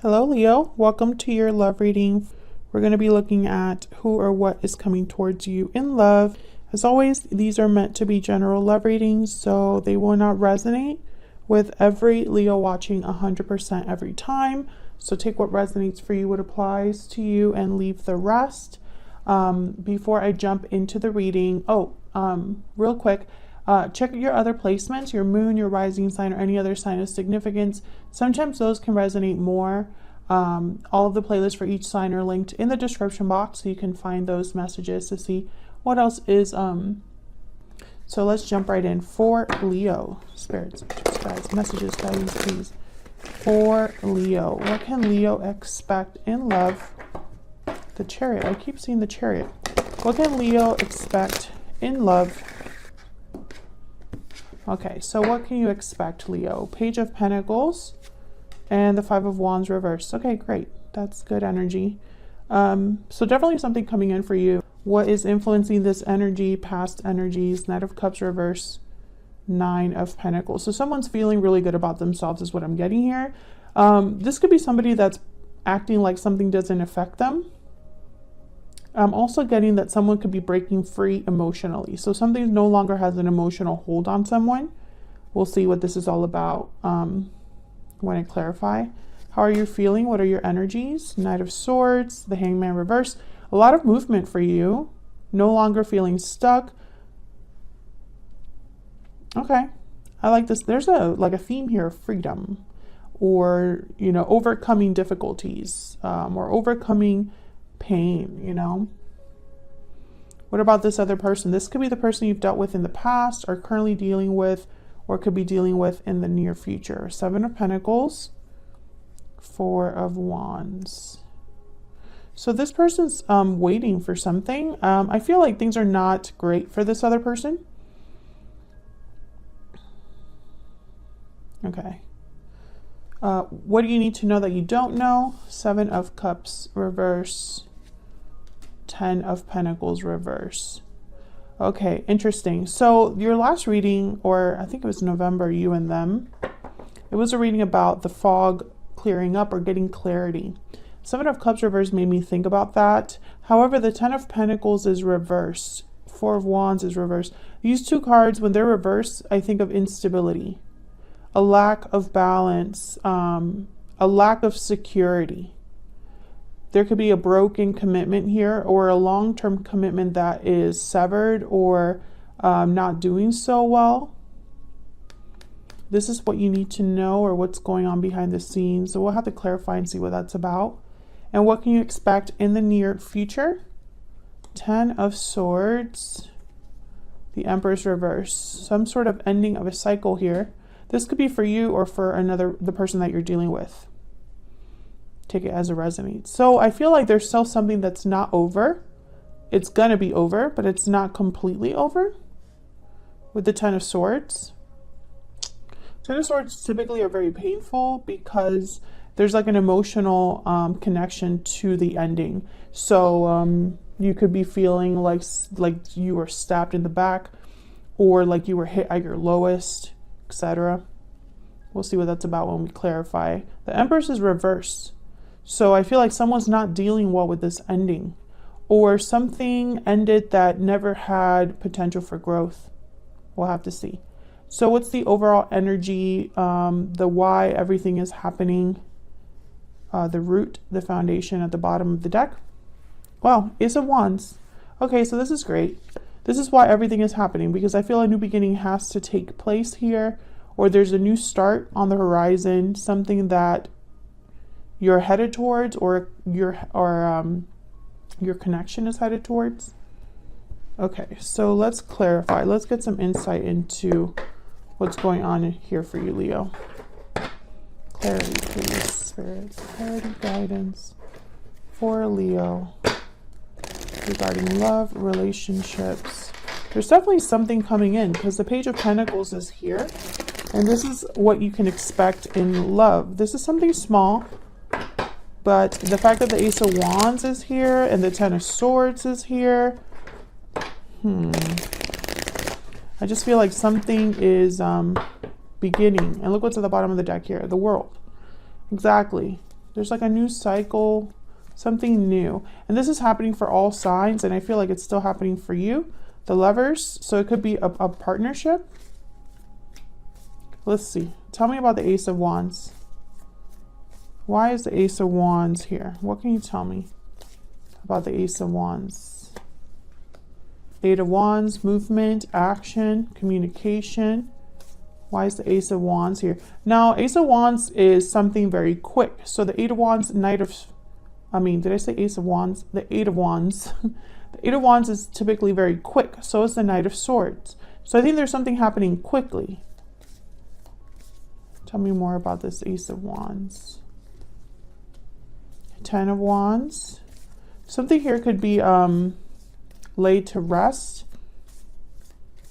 Hello, Leo. Welcome to your love reading. We're going to be looking at who or what is coming towards you in love. As always, these are meant to be general love readings, so they will not resonate with every Leo watching 100% every time. So take what resonates for you, what applies to you, and leave the rest. Before I jump into the reading, real quick, check your other placements, your moon, your rising sign, or any other sign of significance. Sometimes those can resonate more. All of the playlists for each sign are linked in the description box, so you can find those messages to see what else is. So let's jump right in. For Leo, spirits, guys, messages, guidance, please. For Leo, what can Leo expect in love? The Chariot. I keep seeing the Chariot. What can Leo expect in love? Okay, so what can you expect, Leo? Page of Pentacles and the Five of Wands reversed. Okay, great. That's good energy. So definitely something coming in for you. What is influencing this energy? Past energies. Knight of Cups reverse. Nine of Pentacles. So someone's feeling really good about themselves is what I'm getting here. This could be somebody that's acting like something doesn't affect them. I'm also getting that someone could be breaking free emotionally. So something no longer has an emotional hold on someone. We'll see what this is all about when I clarify. How are you feeling? What are your energies? Knight of Swords, the Hangman reverse. A lot of movement for you. No longer feeling stuck. Okay, I like this. There's a theme here of freedom, or overcoming difficulties, or overcoming pain. What about this other person? This could be the person you've dealt with in the past, or currently dealing with, or could be dealing with in the near future. Seven of Pentacles, Four of Wands. So this person's waiting for something. I feel like things are not great for this other person. Okay. What do you need to know that you don't know? Seven of Cups reverse. 10 of Pentacles reverse. Okay, interesting. So your last reading, or I think it was November, you and them, it was a reading about the fog clearing up or getting clarity. Seven of Cups reverse made me think about that. However, the 10 of Pentacles is reversed. Four of Wands is reversed. These two cards, when they're reversed, I think of instability, a lack of balance, a lack of security. There could be a broken commitment here, or a long-term commitment that is severed, or not doing so well. This is what you need to know, or what's going on behind the scenes. So we'll have to clarify and see what that's about. And what can you expect in the near future? 10 of Swords, the Empress reverse. Some sort of ending of a cycle here. This could be for you or for the person that you're dealing with. Take it as it resonates. So I feel like there's still something that's not over. It's gonna be over, but it's not completely over. With the 10 of Swords. 10 of Swords typically are very painful because there's like an emotional connection to the ending. So you could be feeling like you were stabbed in the back, or like you were hit at your lowest, etc. We'll see what that's about when we clarify. The Empress is reversed. So I feel like someone's not dealing well with this ending, or something ended that never had potential for growth. We'll have to see. So what's the overall energy, the why everything is happening, the root, the foundation at the bottom of the deck? Well, Ace of Wands. Okay, so this is great. This is why everything is happening, because I feel a new beginning has to take place here, or there's a new start on the horizon, something that you're headed towards, or your connection is headed towards. Okay, so let's clarify. Let's get some insight into what's going on here for you, Leo. Clarity, please, spirits. Clarity, guidance for Leo regarding love, relationships. There's definitely something coming in, because the Page of Pentacles is here, and this is what you can expect in love. This is something small, but the fact that the Ace of Wands is here and the 10 of Swords is here, I just feel like something is beginning. And look what's at the bottom of the deck here, the World. Exactly. There's like a new cycle, something new. And this is happening for all signs, and I feel like it's still happening for you, the Lovers. So it could be a partnership. Let's see. Tell me about the Ace of Wands. Why is the Ace of Wands here? What can you tell me about the Ace of Wands? Eight of Wands, movement, action, communication. Why is the Ace of Wands here? Now, Ace of Wands is something very quick. So the Eight of Wands, did I say Ace of Wands? The Eight of Wands. The Eight of Wands is typically very quick. So is the Knight of Swords. So I think there's something happening quickly. Tell me more about this Ace of Wands. Ten of Wands. Something here could be laid to rest.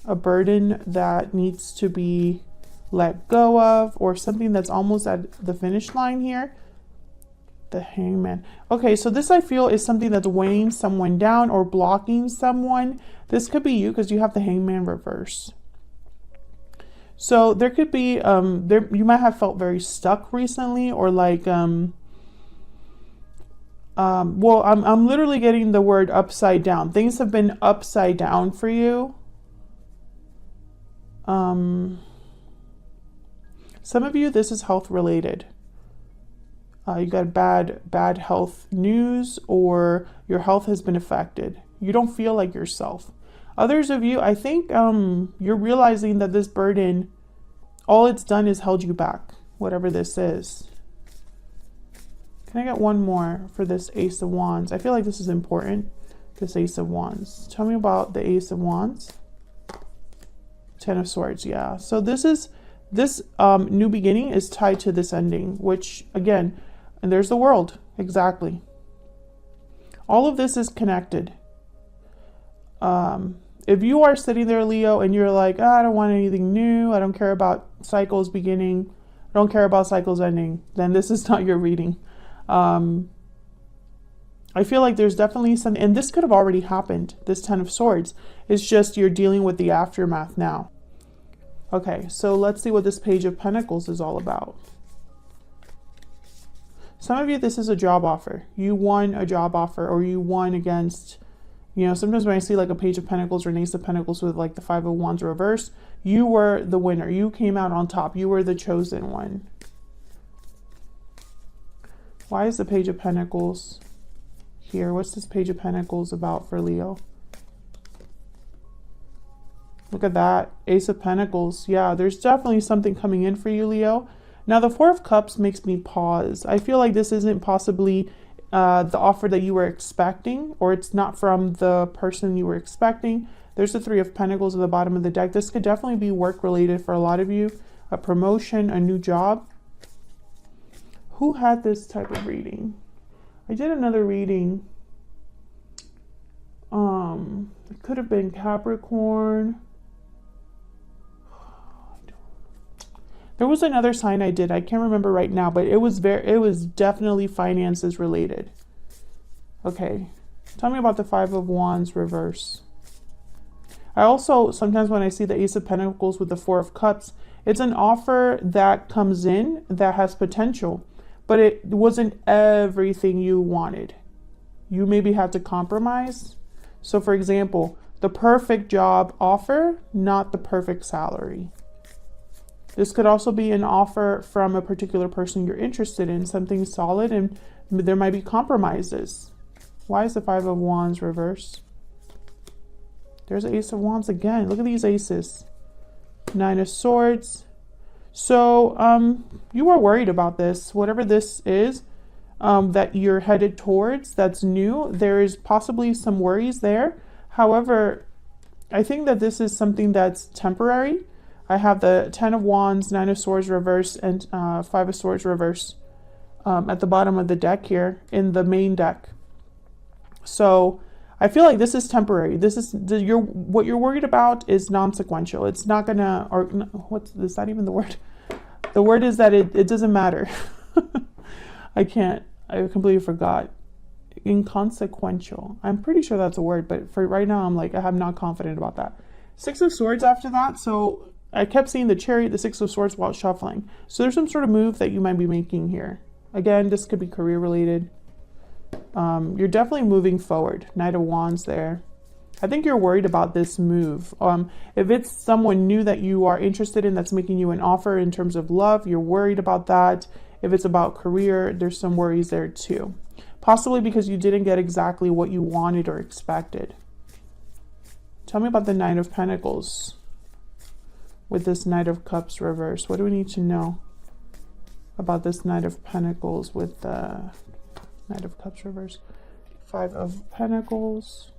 A burden that needs to be let go of, or something that's almost at the finish line here. The Hangman. Okay, so this I feel is something that's weighing someone down or blocking someone. This could be you because you have the Hangman reverse. So there could be you might have felt very stuck recently, or like well, I'm literally getting the word upside down. Things have been upside down for you. Some of you, this is health related. You got bad health news, or your health has been affected. You don't feel like yourself. Others of you, I think you're realizing that this burden, all it's done is held you back, whatever this is. Can I get one more for this Ace of Wands? I feel like this is important, this Ace of Wands. Tell me about the Ace of Wands. Ten of Swords, yeah. So this new beginning is tied to this ending, which again, and there's the World, exactly. All of this is connected. If you are sitting there, Leo, and you're like, I don't want anything new, I don't care about cycles beginning, I don't care about cycles ending, then this is not your reading. I feel like there's definitely some, and this could have already happened, this Ten of Swords. It's just you're dealing with the aftermath now. Okay, so let's see what this Page of Pentacles is all about. Some of you, this is a job offer. You won a job offer, or you won against, sometimes when I see like a Page of Pentacles or an Ace of Pentacles with like the Five of Wands reverse, you were the winner. You came out on top. You were the chosen one. Why is the Page of Pentacles here? What's this Page of Pentacles about for Leo? Look at that. Ace of Pentacles. Yeah, there's definitely something coming in for you, Leo. Now, the Four of Cups makes me pause. I feel like this isn't possibly the offer that you were expecting, or it's not from the person you were expecting. There's the Three of Pentacles at the bottom of the deck. This could definitely be work-related for a lot of you. A promotion, a new job. Who had this type of reading? I did another reading. It could have been Capricorn. There was another sign I did. I can't remember right now, but it was definitely finances related. Okay. Tell me about the Five of Wands reverse. I also, sometimes when I see the Ace of Pentacles with the Four of Cups, it's an offer that comes in that has potential, but it wasn't everything you wanted. You maybe had to compromise. So for example, the perfect job offer, not the perfect salary. This could also be an offer from a particular person you're interested in, something solid, and there might be compromises. Why is the Five of Wands reverse? There's the Ace of Wands again. Look at these aces. Nine of Swords. So you were worried about this. Whatever this is that you're headed towards, that's new. There is possibly some worries there. However, I think that this is something that's temporary. I have the Ten of Wands, Nine of Swords reverse, and Five of Swords reverse at the bottom of the deck here in the main deck. So I feel like this is temporary. This is what you're worried about is non-sequential. It's not gonna, or is that even the word? The word is that it doesn't matter. I completely forgot. Inconsequential. I'm pretty sure that's a word, but for right now, I'm not confident about that. Six of Swords after that. So I kept seeing the Chariot, the Six of Swords while shuffling. So there's some sort of move that you might be making here. Again, this could be career related. You're definitely moving forward. Knight of Wands there. I think you're worried about this move. If it's someone new that you are interested in that's making you an offer in terms of love, you're worried about that. If it's about career, there's some worries there too. Possibly because you didn't get exactly what you wanted or expected. Tell me about the Knight of Pentacles with this Knight of Cups reverse. What do we need to know about this Knight of Pentacles with the Knight of Cups reverse? Five of Pentacles.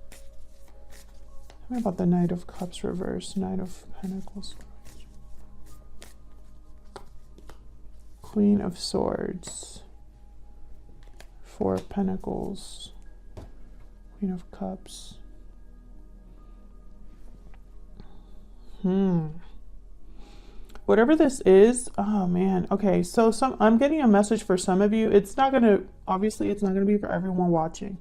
Tell me about the Knight of Cups reverse. Knight of Pentacles. Queen of Swords. Four of Pentacles. Queen of Cups. Whatever this is, oh man. Okay, so I'm getting a message for some of you. It's not gonna, obviously it's not gonna be for everyone watching.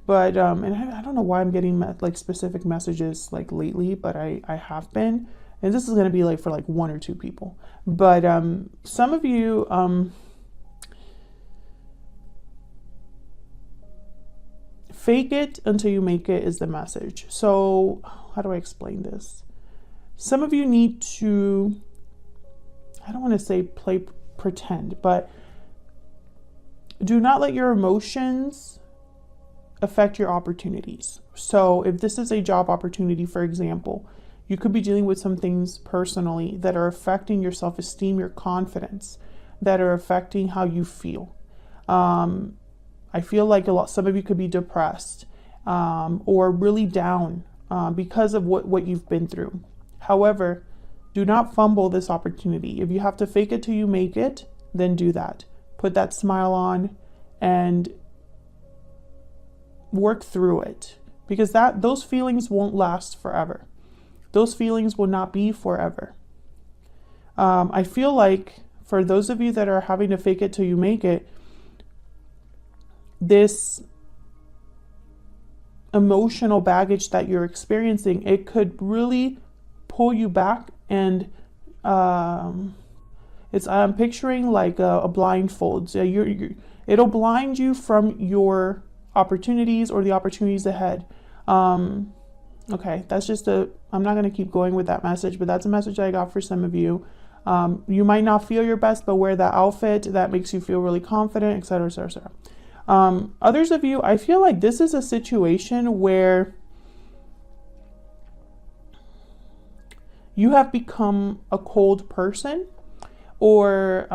But and I don't know why I'm getting like specific messages like lately, but I have been, and this is going to be like for like 1 or 2 people. But some of you fake it until you make it is the message. So how do I explain this? Some of you need to, I don't want to say pretend, but do not let your emotions affect your opportunities. So if this is a job opportunity, for example, you could be dealing with some things personally that are affecting your self-esteem, your confidence, that are affecting how you feel. I feel like some of you could be depressed or really down because of what you've been through. However, do not fumble this opportunity. If you have to fake it till you make it, then do that. Put that smile on and work through it, because those feelings won't last forever. Those feelings will not be forever. I feel like for those of you that are having to fake it till you make it, this emotional baggage that you're experiencing, it could really pull you back, and I'm picturing like a blindfold. So it'll blind you from your opportunities or the opportunities ahead. Okay, that's just I'm not going to keep going with that message, but that's a message I got for some of you. You might not feel your best, but wear that outfit that makes you feel really confident, etc., etc., etc. Others of you, I feel like this is a situation where you have become a cold person, or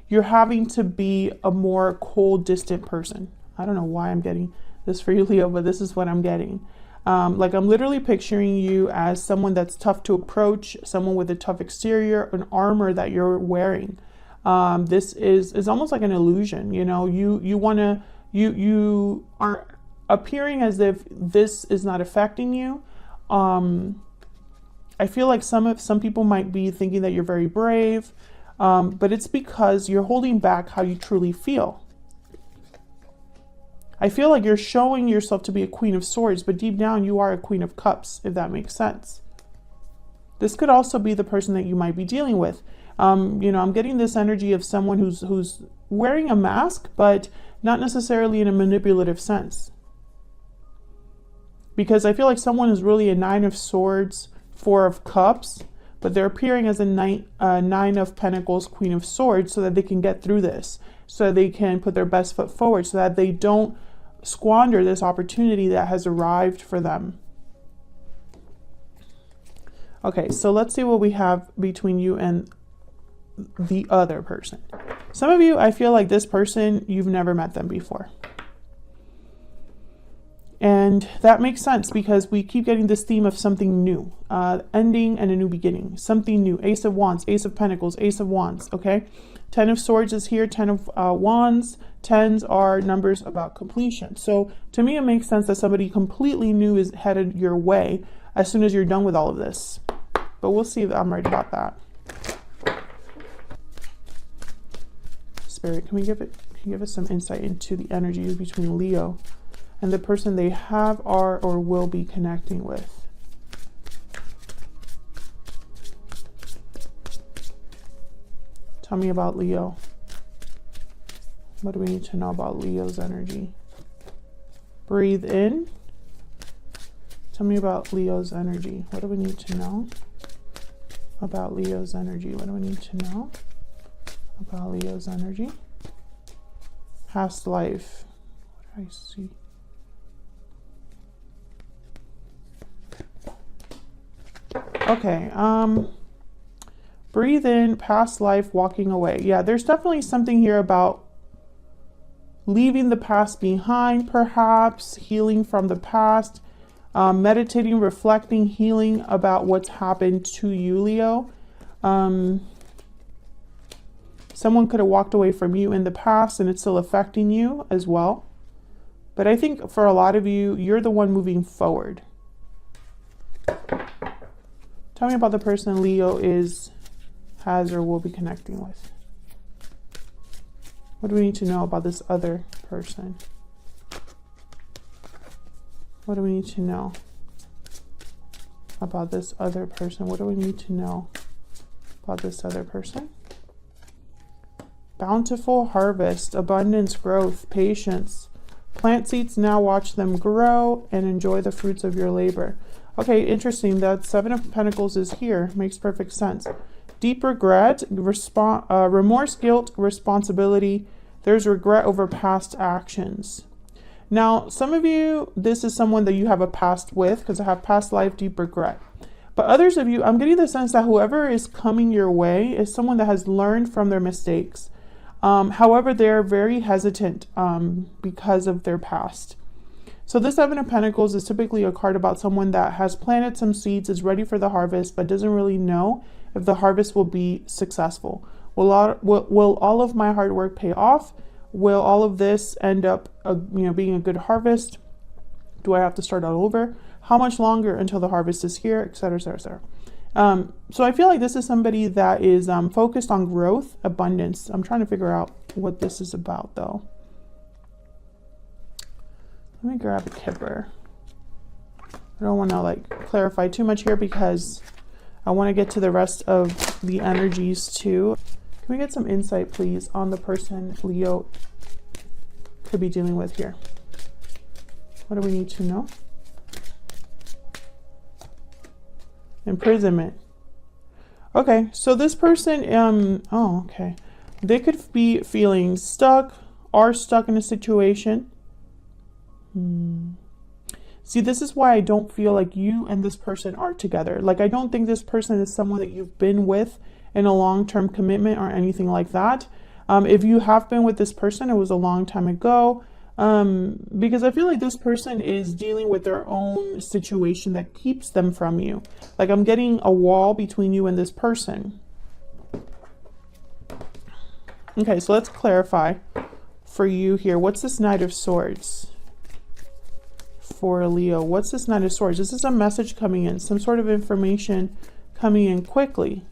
you're having to be a more cold, distant person. I don't know why I'm getting this for you, Leo, but this is what I'm getting. Like I'm literally picturing you as someone that's tough to approach, someone with a tough exterior, an armor that you're wearing. This is almost like an illusion. You know, you are appearing as if this is not affecting you. I feel like some people might be thinking that you're very brave. But it's because you're holding back how you truly feel. I feel like you're showing yourself to be a Queen of Swords, but deep down you are a Queen of Cups, if that makes sense. This could also be the person that you might be dealing with. You know, I'm getting this energy of someone who's wearing a mask, but not necessarily in a manipulative sense. Because I feel like someone is really a Nine of Swords, Four of Cups, but they're appearing as a Nine of Pentacles, Queen of Swords, so that they can get through this, so they can put their best foot forward, so that they don't squander this opportunity that has arrived for them. Okay, so let's see what we have between you and the other person. Some of you, I feel like this person, you've never met them before. And that makes sense because we keep getting this theme of something new, ending and a new beginning, something new. Ace of Wands, Ace of Pentacles, Ace of Wands, okay? 10 of Swords is here, 10 of Wands. 10s are numbers about completion. So to me, it makes sense that somebody completely new is headed your way as soon as you're done with all of this. But we'll see if I'm right about that. Spirit, can you give us some insight into the energies between Leo and the person they have, are, or will be connecting with? Tell me about Leo. What do we need to know about Leo's energy? Breathe in. Tell me about Leo's energy. What do we need to know about Leo's energy? What do we need to know about Leo's energy? Past life. What do I see? Okay, breathe in, past life, walking away. Yeah, there's definitely something here about leaving the past behind, perhaps, healing from the past, meditating, reflecting, healing about what's happened to you, Leo. Someone could have walked away from you in the past and it's still affecting you as well. But I think for a lot of you, you're the one moving forward. Tell me about the person Leo has or will be connecting with. What do we need to know about this other person? What do we need to know about this other person? What do we need to know about this other person? Bountiful harvest, abundance, growth, patience. Plant seeds now, watch them grow, and enjoy the fruits of your labor. Okay, interesting. That Seven of Pentacles is here. Makes perfect sense. Deep regret, remorse, guilt, responsibility. There's regret over past actions. Now, some of you, this is someone that you have a past with, because I have past life, deep regret. But others of you, I'm getting the sense that whoever is coming your way is someone that has learned from their mistakes. However, they're very hesitant because of their past. So this Seven of Pentacles is typically a card about someone that has planted some seeds, is ready for the harvest, but doesn't really know if the harvest will be successful. Will all of my hard work pay off? Will all of this end up being a good harvest? Do I have to start all over? How much longer until the harvest is here, etc., etc., etc. So I feel like this is somebody that is focused on growth, abundance. I'm trying to figure out what this is about, though. Let me grab a kipper. I don't want to clarify too much here because I want to get to the rest of the energies too. Can we get some insight, please, on the person Leo could be dealing with here? What do we need to know? Imprisonment. Okay, so this person, okay. They could be feeling stuck, are stuck in a situation. See, this is why I don't feel like you and this person are together. I don't think this person is someone that you've been with in a long-term commitment or anything like that. If you have been with this person, it was a long time ago. Because I feel like this person is dealing with their own situation that keeps them from you. I'm getting a wall between you and this person. Okay, so let's clarify for you here. What's this Knight of Swords? For Leo, what's this Knight of Swords? This is a message coming in, some sort of information coming in quickly.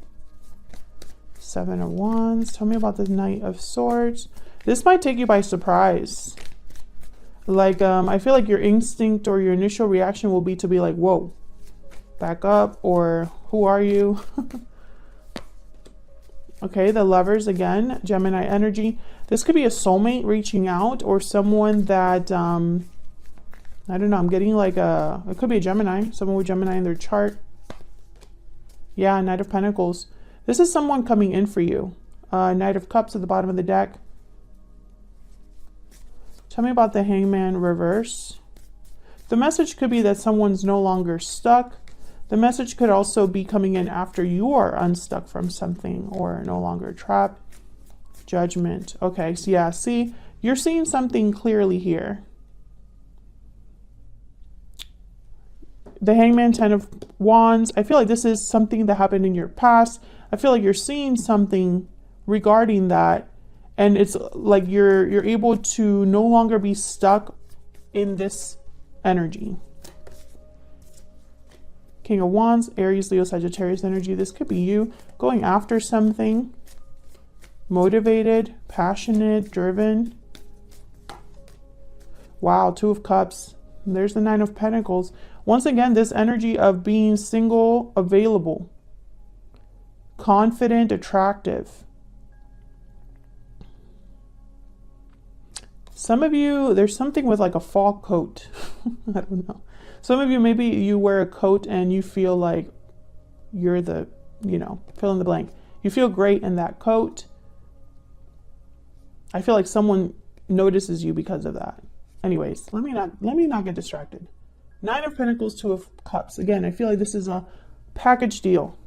Seven of Wands. Tell me about the Knight of Swords. This might take you by surprise. I feel like your instinct or your initial reaction will be to be like, whoa, back up, or who are you? Okay, the Lovers again, Gemini energy. This could be a soulmate reaching out, or someone that I don't know, I'm getting it could be a Gemini, someone with Gemini in their chart. Yeah, Knight of Pentacles. This is someone coming in for you. Knight of Cups at the bottom of the deck. Tell me about the Hangman reverse. The message could be that someone's no longer stuck. The message could also be coming in after you are unstuck from something or no longer trapped. Judgment. Okay, so yeah, see, you're seeing something clearly here. The Hangman, 10 of Wands. I feel like this is something that happened in your past. I feel like you're seeing something regarding that. And it's like you're able to no longer be stuck in this energy. King of Wands, Aries, Leo, Sagittarius energy. This could be you going after something. Motivated, passionate, driven. Wow, Two of Cups. There's the Nine of Pentacles. Once again, this energy of being single, available, confident, attractive. Some of you, there's something with like a fall coat. I don't know. Some of you, maybe you wear a coat and you feel like you're the, you know, fill in the blank. You feel great in that coat. I feel like someone notices you because of that. Anyways, let me not get distracted. 9 of Pentacles, 2 of Cups. Again, I feel like this is a package deal.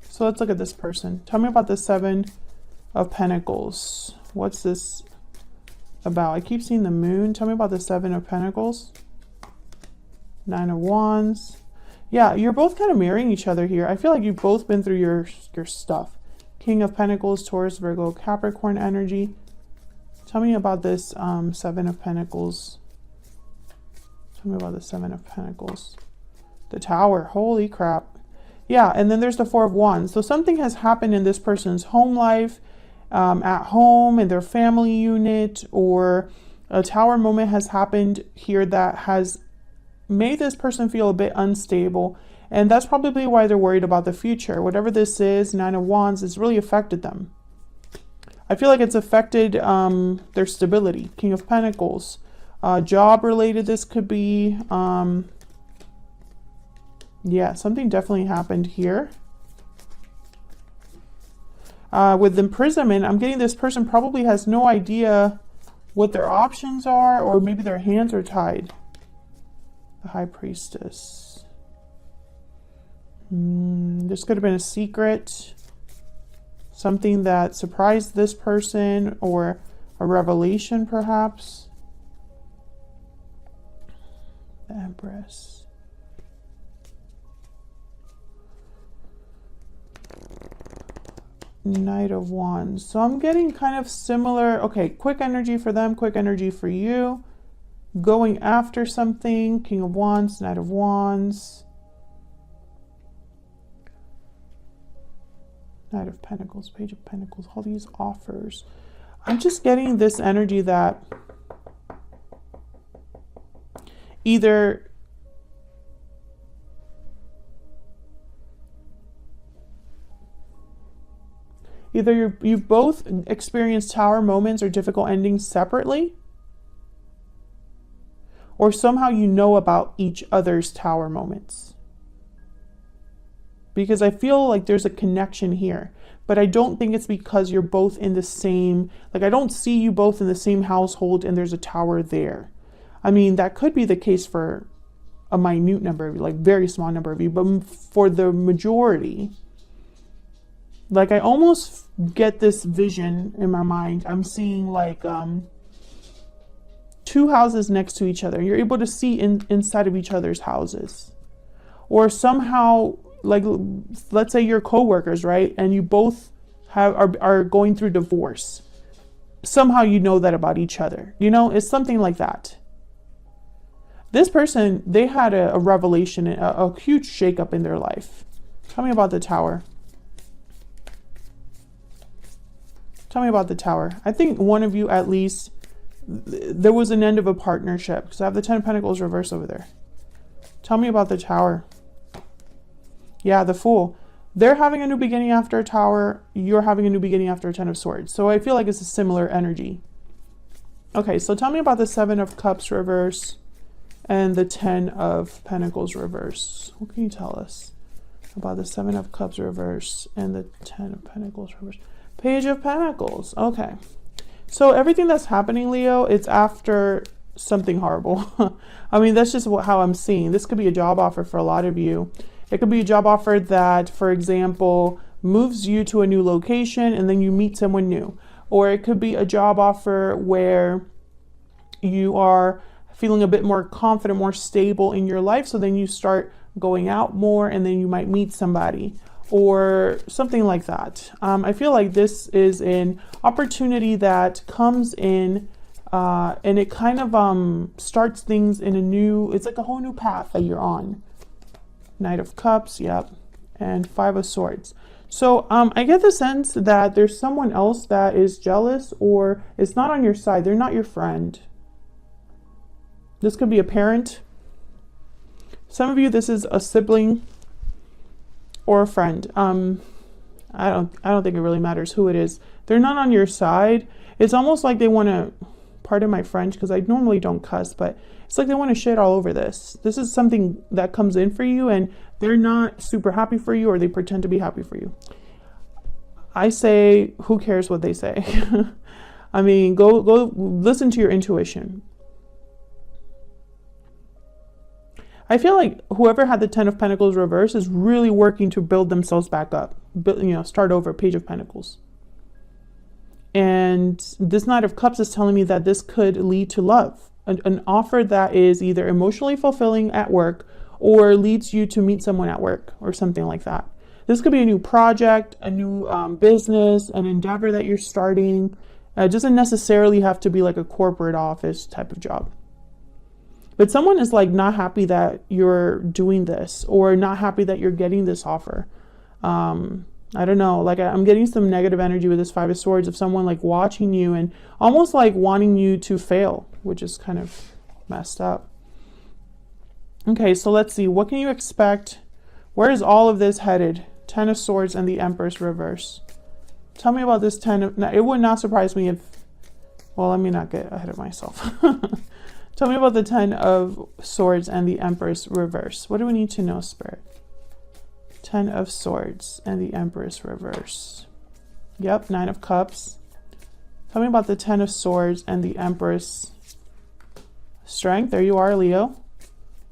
So let's look at this person. Tell me about the 7 of Pentacles. What's this about? I keep seeing the moon. Tell me about the 7 of Pentacles. 9 of Wands. Yeah, you're both kind of marrying each other here. I feel like you've both been through your stuff. King of Pentacles, Taurus, Virgo, Capricorn energy. Tell me about this 7 of Pentacles. Tell me about the 7 of Pentacles. The Tower. Holy crap. Yeah, and then there's the 4 of Wands. So something has happened in this person's home life, at home, in their family unit, or a Tower moment has happened here that has made this person feel a bit unstable. And that's probably why they're worried about the future. Whatever this is, 9 of Wands, it's really affected them. I feel like it's affected their stability. King of Pentacles. Job related this could be. Yeah, something definitely happened here. With imprisonment, I'm getting this person probably has no idea what their options are, or maybe their hands are tied. The High Priestess. This could have been a secret. Something that surprised this person, or a revelation perhaps. The Empress. Knight of Wands. So I'm getting kind of similar. Okay, quick energy for them, quick energy for you. Going after something. King of Wands, Knight of Wands. Knight of Pentacles, Page of Pentacles, all these offers. I'm just getting this energy that either you both experience Tower moments or difficult endings separately, or somehow you know about each other's Tower moments. Because I feel like there's a connection here, but I don't think it's because you're both in the same, like I don't see you both in the same household and there's a Tower there. I mean, that could be the case for a minute number of you, like very small number of you, but for the majority, like I almost get this vision in my mind. I'm seeing like 2 houses next to each other. You're able to see inside of each other's houses. Or somehow, like, let's say you're co-workers, right? And you both are going through divorce. Somehow you know that about each other. You know, it's something like that. This person, they had a revelation, a huge shakeup in their life. Tell me about the Tower. Tell me about the Tower. I think one of you at least, there was an end of a partnership, because I have the 10 of Pentacles reversed over there. Tell me about the Tower. Yeah, the Fool. They're having a new beginning after a Tower. You're having a new beginning after a 10 of Swords. So I feel like it's a similar energy. Okay, so tell me about the 7 of Cups reverse and the 10 of Pentacles reverse. What can you tell us about the 7 of Cups reverse and the 10 of Pentacles reverse? Page of Pentacles. Okay. So everything that's happening, Leo, it's after something horrible. I mean, that's just how I'm seeing. This could be a job offer for a lot of you. It could be a job offer that, for example, moves you to a new location and then you meet someone new. Or it could be a job offer where you are feeling a bit more confident, more stable in your life. So then you start going out more and then you might meet somebody. Or something like that. I feel like this is an opportunity that comes in and it kind of starts things in a new, it's like a whole new path that you're on. Knight of Cups, yep, and 5 of Swords. So I get the sense that there's someone else that is jealous or is not on your side. They're not your friend. This could be a parent. Some of you, this is a sibling or a friend. I don't think it really matters who it is. They're not on your side. It's almost like they want to, pardon my French, because I normally don't cuss, but it's like they want to shit all over this. This is something that comes in for you, and they're not super happy for you, or they pretend to be happy for you. I say, who cares what they say? I mean, go listen to your intuition. I feel like whoever had the Ten of Pentacles reverse is really working to build themselves back up. Start over, Page of Pentacles. And this Knight of Cups is telling me that this could lead to love. An offer that is either emotionally fulfilling at work or leads you to meet someone at work or something like that. This could be a new project, a new business, an endeavor that you're starting. It doesn't necessarily have to be like a corporate office type of job. But someone is like not happy that you're doing this, or not happy that you're getting this offer. I don't know, like I'm getting some negative energy with this Five of Swords of someone like watching you and almost like wanting you to fail, which is kind of messed up. Okay, so let's see. What can you expect? Where is all of this headed? Ten of Swords and the Empress reverse. Tell me about this it would not surprise me if, well, let me not get ahead of myself. Tell me about the Ten of Swords and the Empress reverse. What do we need to know, Spirit? Ten of Swords and the Empress reverse. Yep, Nine of Cups. Tell me about the Ten of Swords and the Empress. Strength, there you are, Leo.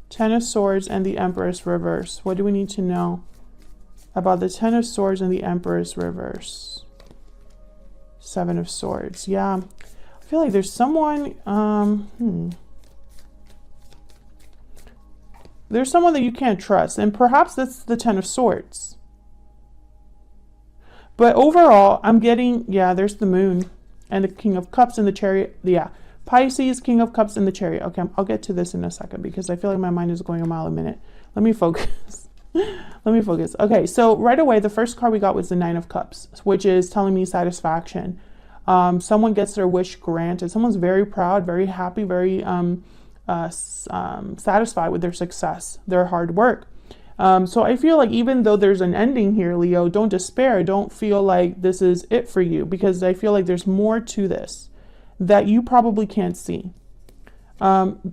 Ten of Swords and the Empress reverse. What do we need to know about the Ten of Swords and the Empress reverse? Seven of Swords. Yeah, I feel like there's someone, there's someone that you can't trust, and perhaps that's the Ten of Swords. But overall, I'm getting, yeah, there's the Moon and the King of Cups and the Chariot. Yeah, Pisces, King of Cups and the Chariot. Okay, I'll get to this in a second because I feel like my mind is going a mile a minute. Let me focus. Let me focus. Okay, so right away, the first card we got was the Nine of Cups, which is telling me satisfaction. Someone gets their wish granted. Someone's very proud, very happy, very satisfied with their success, their hard work. So I feel like even though there's an ending here, Leo, don't despair. Don't feel like this is it for you, because I feel like there's more to this that you probably can't see.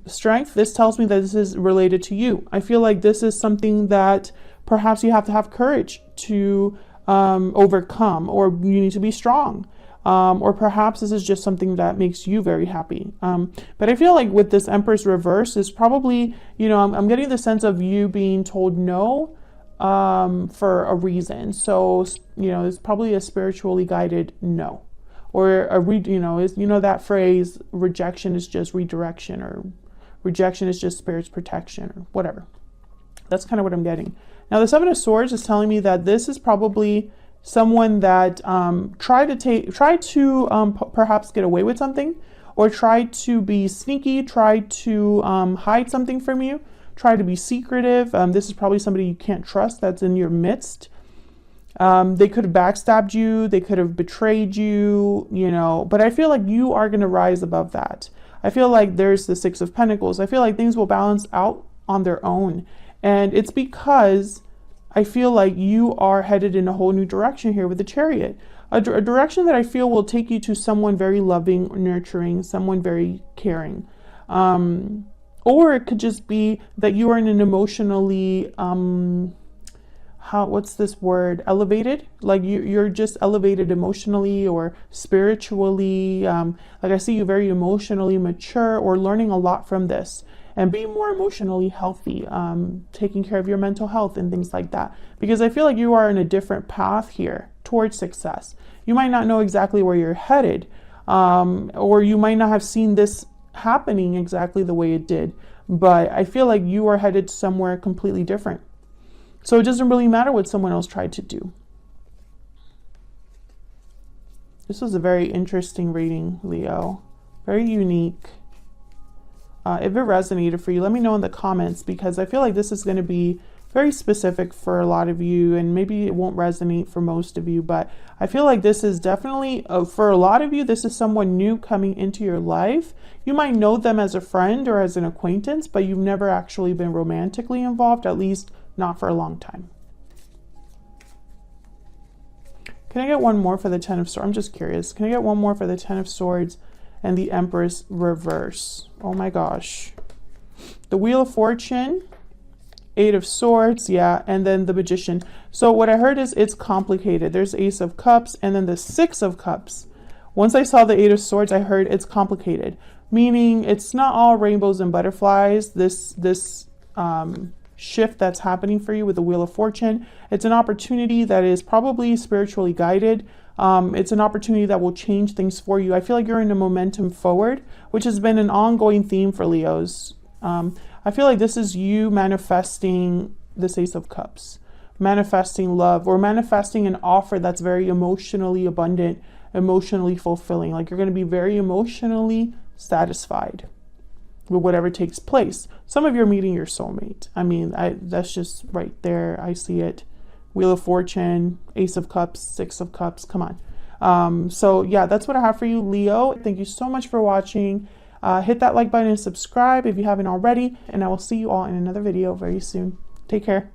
Strength, this tells me that this is related to you. I feel like this is something that perhaps you have to have courage to overcome, or you need to be strong. Or perhaps this is just something that makes you very happy. But I feel like with this Empress reverse is probably, I'm getting the sense of you being told no for a reason. So, it's probably a spiritually guided no. Or that phrase, rejection is just redirection, or rejection is just Spirit's protection, or whatever. That's kind of what I'm getting. Now, the Seven of Swords is telling me that this is probably someone that tried to perhaps get away with something, or tried to be sneaky, tried to hide something from you, try to be secretive. This is probably somebody you can't trust that's in your midst. They could have backstabbed you, they could have betrayed you, but I feel like you are going to rise above that. I feel like there's the Six of Pentacles. I feel like things will balance out on their own. And it's because I feel like you are headed in a whole new direction here with the Chariot. A direction that I feel will take you to someone very loving, nurturing, someone very caring. Or it could just be that you are in an emotionally, what's this word? Elevated? Like you're just elevated emotionally or spiritually. Like I see you very emotionally mature, or learning a lot from this, and being more emotionally healthy, taking care of your mental health and things like that. Because I feel like you are in a different path here towards success. You might not know exactly where you're headed, or you might not have seen this happening exactly the way it did, but I feel like you are headed somewhere completely different. So it doesn't really matter what someone else tried to do. This was a very interesting reading, Leo. Very unique. If it resonated for you, let me know in the comments, because I feel like this is going to be very specific for a lot of you, and maybe it won't resonate for most of you, but I feel like this is definitely, for a lot of you, this is someone new coming into your life. You might know them as a friend or as an acquaintance, but you've never actually been romantically involved, at least not for a long time. Can I get one more for the Ten of Swords? I'm just curious. Can I get one more for the Ten of Swords and the Empress reverse? Oh my gosh. The Wheel of Fortune, Eight of Swords, yeah, and then the Magician. So what I heard is it's complicated. There's Ace of Cups and then the Six of Cups. Once I saw the Eight of Swords, I heard it's complicated, meaning it's not all rainbows and butterflies. This shift that's happening for you with the Wheel of Fortune, it's an opportunity that is probably spiritually guided. It's an opportunity that will change things for you. I feel like you're in a momentum forward, which has been an ongoing theme for Leos. I feel like this is you manifesting this Ace of Cups, manifesting love, or manifesting an offer that's very emotionally abundant, emotionally fulfilling. Like you're going to be very emotionally satisfied with whatever takes place. Some of you are meeting your soulmate. I mean, that's just right there. I see it. Wheel of Fortune, Ace of Cups, Six of Cups. Come on. So yeah, that's what I have for you, Leo. Thank you so much for watching. Hit that like button and subscribe if you haven't already. And I will see you all in another video very soon. Take care.